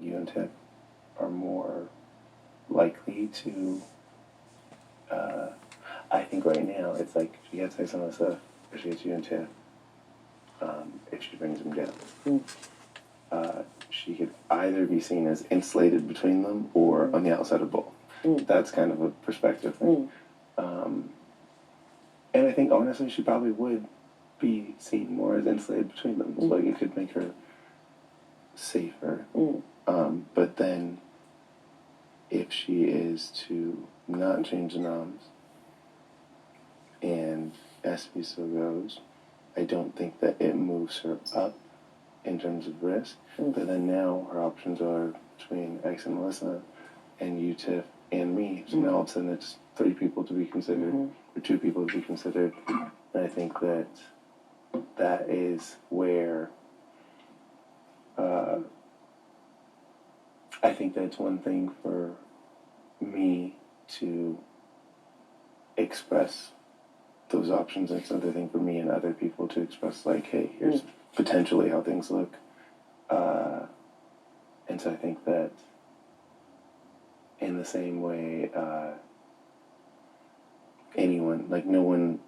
you and Tiff are more likely to. I think right now it's like she gets Sex and Alyssa, or she gets you and Tiff. If she brings them down, she could either be seen as insulated between them or on the outside of both. That's kind of a perspective thing. And I think honestly, she probably would be seen more as insulated between them. So like it could make her safer. But then, if she is to not change the noms, and SB still goes, I don't think that it moves her up in terms of risk. But then now her options are between X and Melissa, and you, Tiff, and me. So now all of a sudden it's 3 people to be considered, or 2 people to be considered. And I think that that is where I think that's one thing for me to express those options. It's another thing for me and other people to express, like, hey, here's potentially how things look. And so I think that in the same way, anyone, like no one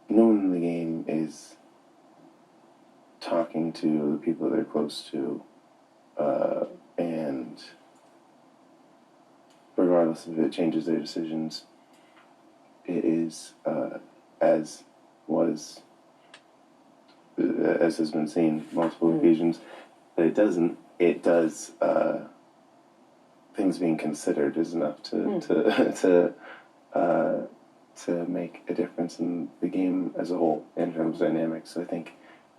in the game is talking to the people they're close to, and regardless if it changes their decisions, it is, as has been seen multiple occasions, that it does, things being considered is enough to make a difference in the game as a whole in terms of dynamics. So I think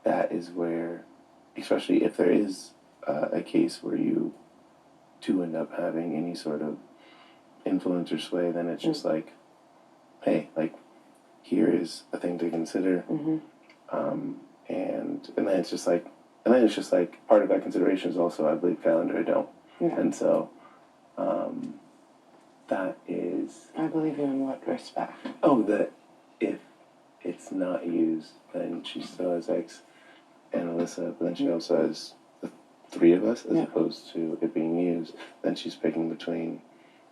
that is where, especially if there is a case where you do end up having any sort of influence or sway, then it's just like, hey, like, here is a thing to consider. And then it's just like, part of that consideration is also, I believe Kyland or I don't. Yeah. And so, that is... I believe you in what respect? Oh, that if it's not used, then she still has X and Alyssa, but then she also has the 3 of us, as opposed to it being used, then she's picking between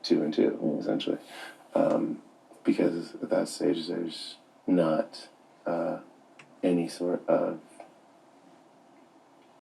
2 and 2, essentially. Because at that stage, there's not any sort of